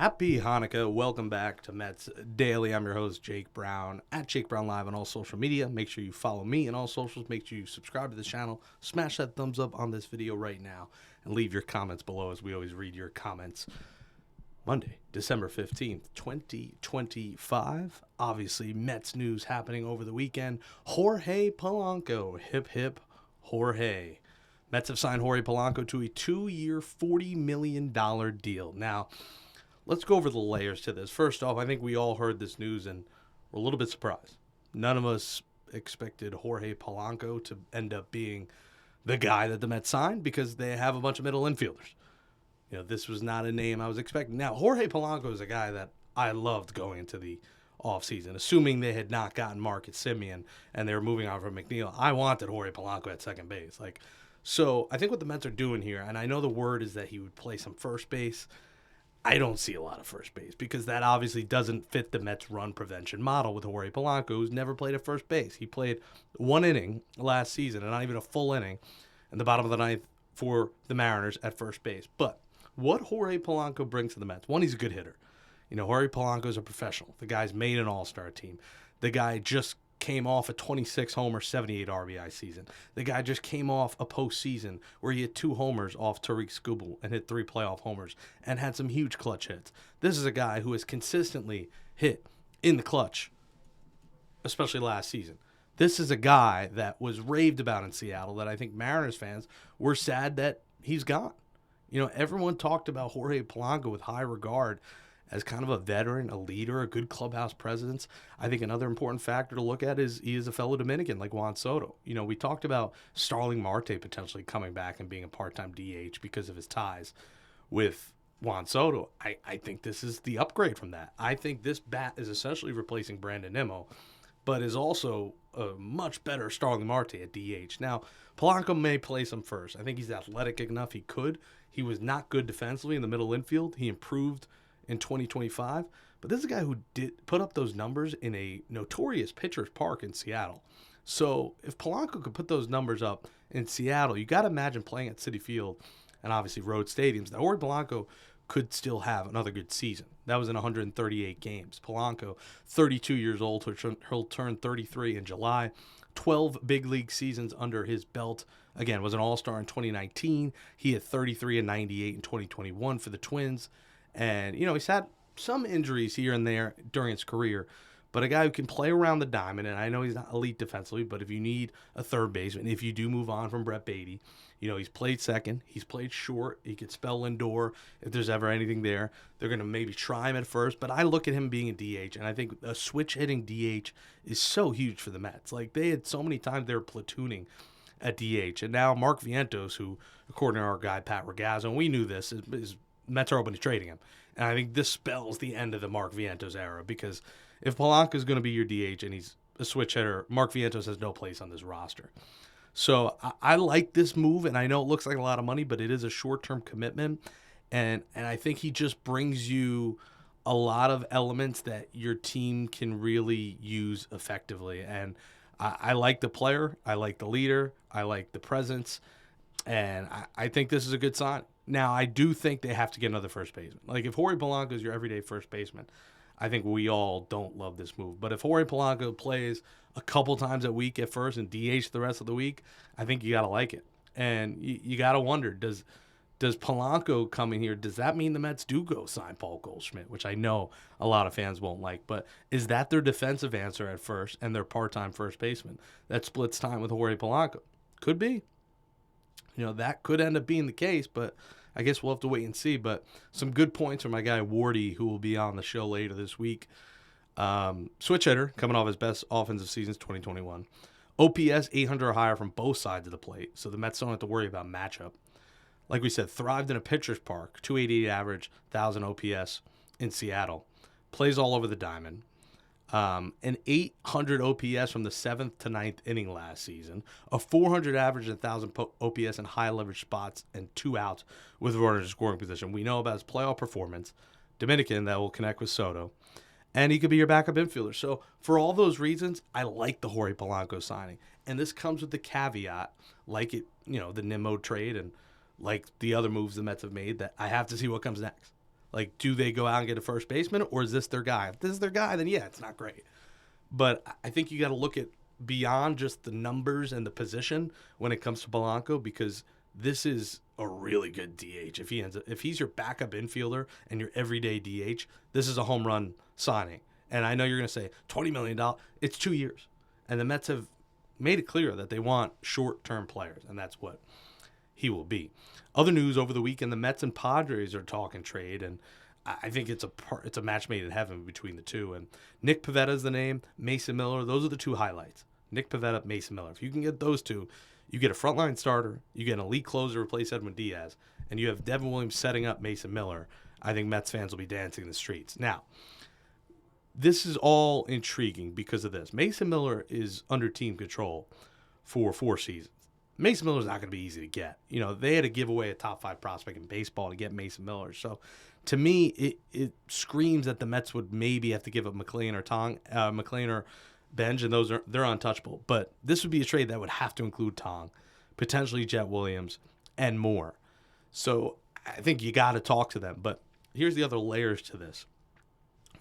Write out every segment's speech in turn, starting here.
Happy Hanukkah. Welcome back to Mets Daily. I'm your host, Jake Brown, at Jake Brown Live on all social media. Make sure you follow me on all socials. Make sure you subscribe to the channel. Smash that thumbs up on this video right now and leave your comments below as we always read your comments. Monday, December 15th, 2025. Obviously, Mets news happening over the weekend. Jorge Polanco. Hip, hip, Jorge. Mets have signed Jorge Polanco to a 2-year, $40 million deal. Now, let's go over the layers to this. First off, I think we all heard this news and were a little bit surprised. None of us expected Jorge Polanco to end up being the guy that the Mets signed because they have a bunch of middle infielders. You know, this was not a name I was expecting. Now, Jorge Polanco is a guy that I loved going into the offseason, assuming they had not gotten Marcus Semien and they were moving on from McNeil. I wanted Jorge Polanco at second base. So I think what the Mets are doing here, and I know the word is that he would play some first base. I don't see a lot of first base because that obviously doesn't fit the Mets run prevention model with Jorge Polanco, who's never played at first base. He played one inning last season, and not even a full inning, in the bottom of the ninth for the Mariners at first base. But what Jorge Polanco brings to the Mets, one, he's a good hitter. You know, Jorge Polanco is a professional. The guy's made an all-star team. The guy just came off a 26-homer, 78 RBI season. The guy just came off a postseason where he had 2 homers off Tariq Skubal and hit 3 playoff homers and had some huge clutch hits. This is a guy who has consistently hit in the clutch, especially last season. This is a guy that was raved about in Seattle that I think Mariners fans were sad that he's gone. You know, everyone talked about Jorge Polanco with high regard as kind of a veteran, a leader, a good clubhouse presence. I think another important factor to look at is he is a fellow Dominican like Juan Soto. You know, we talked about Starling Marte potentially coming back and being a part-time DH because of his ties with Juan Soto. I think this is the upgrade from that. I think this bat is essentially replacing Brandon Nimmo, but is also a much better Starling Marte at DH. Now, Polanco may play some first. I think he's athletic enough. He could. He was not good defensively in the middle infield. He improved in 2025, but this is a guy who did put up those numbers in a notorious pitcher's park in Seattle. So if Polanco could put those numbers up in Seattle, you got to imagine playing at Citi Field and obviously road stadiums. That Jorge Polanco could still have another good season. That was in 138 games. Polanco, 32 years old, he'll turn 33 in July. 12 big league seasons under his belt. Again, was an all-star in 2019. He had 33 and 98 in 2021 for the Twins. And, you know, he's had some injuries here and there during his career, but a guy who can play around the diamond, and I know he's not elite defensively, but if you need a third baseman, if you do move on from Brett Beatty, you know, he's played second, he's played short, he could spell Lindor if there's ever anything there. They're going to maybe try him at first, but I look at him being a DH, and I think a switch-hitting DH is so huge for the Mets. Like, they had so many times they were platooning at DH, and now Mark Vientos, who, according to our guy Pat Regazzo, and we knew this, is Mets are open to trading him. And I think this spells the end of the Mark Vientos era because if Polanco is going to be your DH and he's a switch hitter, Mark Vientos has no place on this roster. So I like this move, and I know it looks like a lot of money, but it is a short-term commitment. And I think he just brings you a lot of elements that your team can really use effectively. And I like the player. I like the leader. I like the presence. And I think this is a good sign. Now, I do think they have to get another first baseman. Like, if Jorge Polanco is your everyday first baseman, I think we all don't love this move. But if Jorge Polanco plays a couple times a week at first and DH the rest of the week, I think you got to like it. And you got to wonder, does Polanco come in here, does that mean the Mets do go sign Paul Goldschmidt, which I know a lot of fans won't like, but is that their defensive answer at first and their part-time first baseman that splits time with Jorge Polanco? Could be. You know, that could end up being the case, but I guess we'll have to wait and see. But some good points from my guy Wardy, who will be on the show later this week. Switch hitter, coming off his best offensive seasons, 2021. OPS 800 or higher from both sides of the plate, so the Mets don't have to worry about matchup. Like we said, thrived in a pitcher's park, 288 average, 1,000 OPS in Seattle. Plays all over the diamond. An 800 OPS from the 7th to 9th inning last season, a 400 average and 1,000 OPS in high leverage spots, and 2 outs with runners in scoring position. We know about his playoff performance, Dominican that will connect with Soto, and he could be your backup infielder. So for all those reasons, I like the Jorge Polanco signing, and this comes with the caveat, like the Nimmo trade and like the other moves the Mets have made, that I have to see what comes next. Like, do they go out and get a first baseman, or is this their guy? If this is their guy, then yeah, it's not great. But I think you got to look at beyond just the numbers and the position when it comes to Polanco, because this is a really good DH. If he's your backup infielder and your everyday DH, this is a home run signing. And I know you're going to say $20 million. It's 2 years. And the Mets have made it clear that they want short-term players, and that's what he will be. Other news over the weekend, the Mets and Padres are talking trade, and I think it's a match made in heaven between the two. And Nick Pivetta is the name, Mason Miller. Those are the two highlights. Nick Pivetta, Mason Miller. If you can get those two, you get a frontline starter, you get an elite closer to replace Edwin Diaz, and you have Devin Williams setting up Mason Miller. I think Mets fans will be dancing in the streets. Now, this is all intriguing because of this. Mason Miller is under team control for 4 seasons. Mason Miller is not going to be easy to get. You know, they had to give away a top 5 prospect in baseball to get Mason Miller. So, to me, it screams that the Mets would maybe have to give up McLean or Benj, and they're untouchable. But this would be a trade that would have to include Tong, potentially Jet Williams, and more. So, I think you got to talk to them. But here's the other layers to this.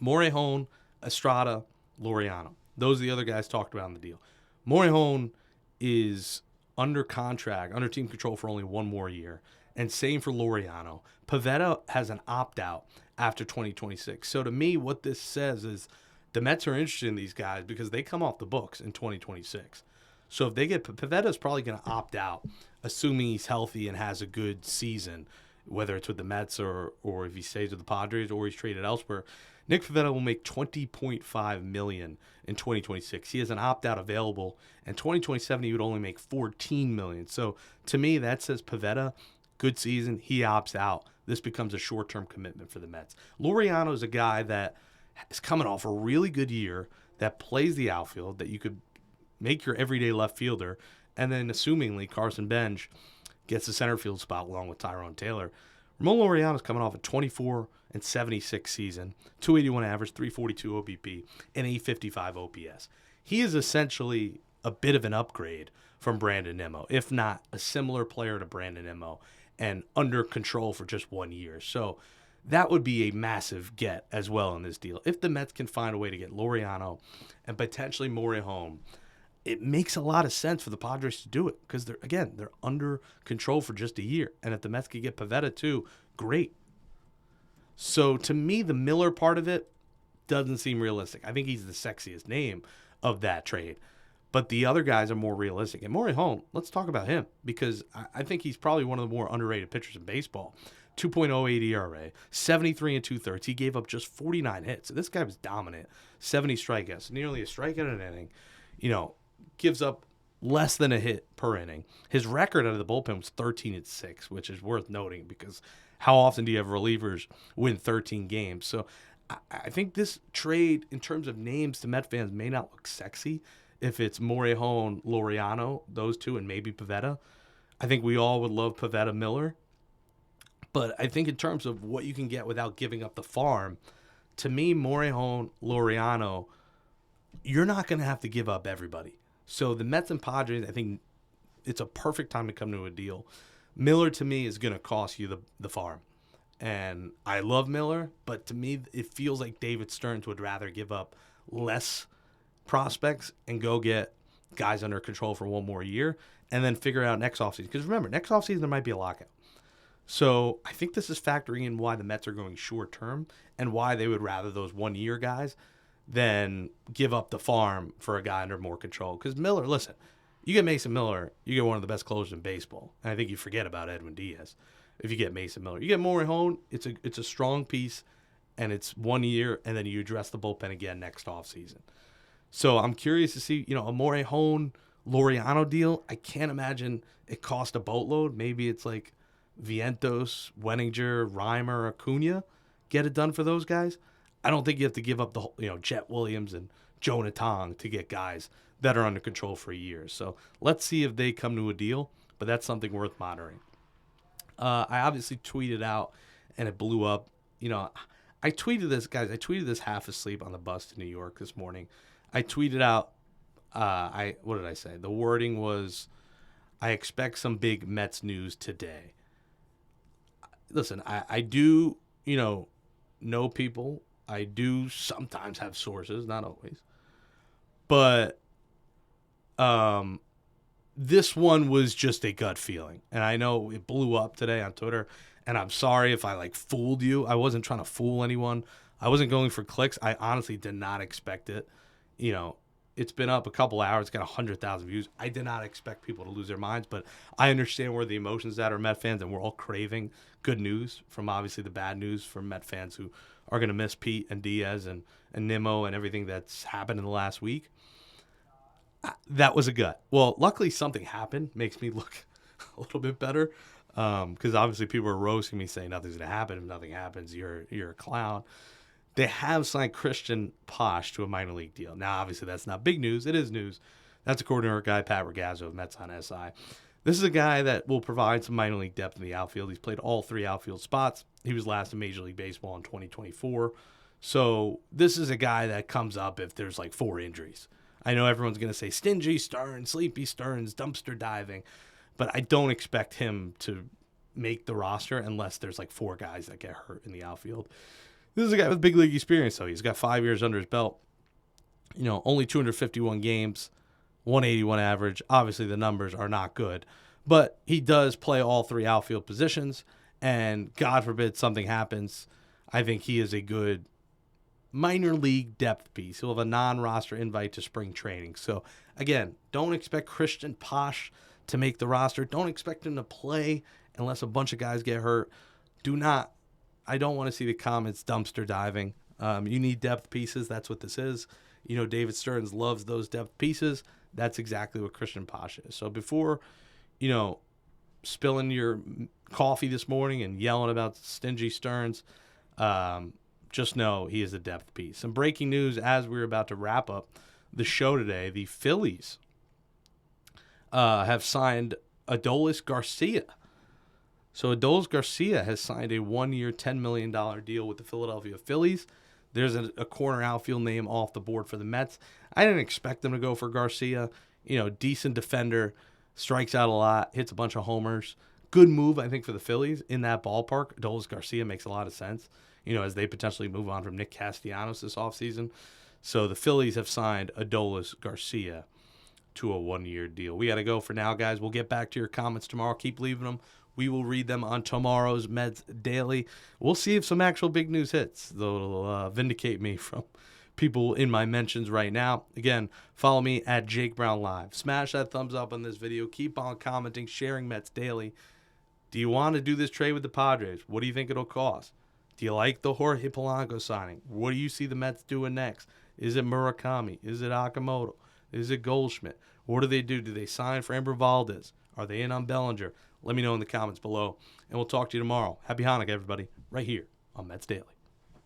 Morejon, Estrada, Laureano. Those are the other guys talked about in the deal. Morejon is under contract, under team control for only 1 more year. And same for Laureano. Pivetta has an opt-out after 2026. So to me, what this says is the Mets are interested in these guys because they come off the books in 2026. So if they get Pivetta's probably going to opt out, assuming he's healthy and has a good season, whether it's with the Mets or if he stays with the Padres or he's traded elsewhere. Nick Pivetta will make $20.5 million in 2026. He has an opt-out available. In 2027, he would only make $14 million. So to me, that says Pivetta, good season, he opts out. This becomes a short-term commitment for the Mets. Laureano is a guy that is coming off a really good year, that plays the outfield, that you could make your everyday left fielder, and then assumingly Carson Benj gets the center field spot along with Tyrone Taylor. Ramon Laureano is coming off a 24-76 season, 281 average, 342 OBP, and 855 OPS. He is essentially a bit of an upgrade from Brandon Nimmo, if not a similar player to Brandon Nimmo, and under control for just 1 year. So that would be a massive get as well in this deal. If the Mets can find a way to get Laureano and potentially Morejon, it makes a lot of sense for the Padres to do it because they're under control for just a year. And if the Mets could get Pivetta too, great. So to me, the Miller part of it doesn't seem realistic. I think he's the sexiest name of that trade. But the other guys are more realistic. And Morejon, let's talk about him because I think he's probably one of the more underrated pitchers in baseball. 2.08 ERA, 73 and 2/3. He gave up just 49 hits. This guy was dominant. 70 strikeouts, nearly a strikeout an inning. You know, gives up less than a hit per inning. His record out of the bullpen was 13-6, which is worth noting because how often do you have relievers win 13 games? So I think this trade, in terms of names to Met fans, may not look sexy if it's Morejon, Laureano, those two, and maybe Pivetta. I think we all would love Pivetta Miller. But I think in terms of what you can get without giving up the farm, to me, Morejon, Laureano, you're not going to have to give up everybody. So the Mets and Padres, I think it's a perfect time to come to a deal. Miller, to me, is going to cost you the farm. And I love Miller, but to me, it feels like David Stearns would rather give up less prospects and go get guys under control for 1 more year and then figure out next offseason. Because remember, next offseason, there might be a lockout. So I think this is factoring in why the Mets are going short term and why they would rather those 1-year guys than give up the farm for a guy under more control. Because Miller, listen, you get Mason Miller, you get one of the best closers in baseball. And I think you forget about Edwin Diaz if you get Mason Miller. You get Morejon, it's a strong piece, and it's 1 year, and then you address the bullpen again next offseason. So I'm curious to see, a Morejon Laureano deal. I can't imagine it cost a boatload. Maybe it's like Vientos, Wenninger, Reimer, Acuna. Get it done for those guys. I don't think you have to give up the Jet Williams and Jonah Tong to get guys that are under control for a year. So let's see if they come to a deal, but that's something worth monitoring. I obviously tweeted out, and it blew up. I tweeted this, guys. I tweeted this half asleep on the bus to New York this morning. I tweeted out, what did I say? The wording was, I expect some big Mets news today. Listen, I do, know people. I do sometimes have sources, not always. But this one was just a gut feeling. And I know it blew up today on Twitter. And I'm sorry if I fooled you. I wasn't trying to fool anyone. I wasn't going for clicks. I honestly did not expect it. It's been up a couple hours. It's got 100,000 views. I did not expect people to lose their minds, but I understand where the emotions at are Met fans, and we're all craving good news from obviously the bad news from Met fans who are going to miss Pete and Diaz and Nimmo and everything that's happened in the last week. That was a gut. Well, luckily something happened. Makes me look a little bit better because obviously people are roasting me saying nothing's going to happen. If nothing happens, you're a clown. They have signed Cristian Pache to a minor league deal. Now, obviously, that's not big news. It is news. That's according to our guy, Pat Regazzo of Mets on SI. This is a guy that will provide some minor league depth in the outfield. He's played all 3 outfield spots. He was last in Major League Baseball in 2024. So this is a guy that comes up if there's 4 injuries. I know everyone's going to say stingy Stearns, sleepy Stearns, dumpster diving, but I don't expect him to make the roster unless there's 4 guys that get hurt in the outfield. This is a guy with big league experience, though. He's got 5 years under his belt. Only 251 games, 181 average. Obviously, the numbers are not good. But he does play all 3 outfield positions, and God forbid something happens, I think he is a good minor league depth piece. He'll have a non-roster invite to spring training. So, again, don't expect Cristian Pache to make the roster. Don't expect him to play unless a bunch of guys get hurt. I don't want to see the comments dumpster diving. You need depth pieces. That's what this is. David Stearns loves those depth pieces. That's exactly what Cristian Pache is. So before, spilling your coffee this morning and yelling about stingy Stearns, just know he is a depth piece. Some breaking news as we're about to wrap up the show today. The Phillies have signed Adolis Garcia. So Adolis Garcia has signed a 1-year, $10 million deal with the Philadelphia Phillies. There's a corner outfield name off the board for the Mets. I didn't expect them to go for Garcia. Decent defender, strikes out a lot, hits a bunch of homers. Good move, I think, for the Phillies in that ballpark. Adolis Garcia makes a lot of sense, as they potentially move on from Nick Castellanos this offseason. So the Phillies have signed Adolis Garcia to a 1-year deal. We got to go for now, guys. We'll get back to your comments tomorrow. Keep leaving them. We will read them on tomorrow's Mets Daily. We'll see if some actual big news hits. They'll vindicate me from people in my mentions right now. Again, follow me at Jake Brown Live. Smash that thumbs up on this video. Keep on commenting, sharing Mets Daily. Do you want to do this trade with the Padres? What do you think it'll cost? Do you like the Jorge Polanco signing? What do you see the Mets doing next? Is it Murakami? Is it Akamoto? Is it Goldschmidt? What do they do? Do they sign for Amber Valdez? Are they in on Bellinger? Let me know in the comments below, and we'll talk to you tomorrow. Happy Hanukkah, everybody, right here on Mets Daily.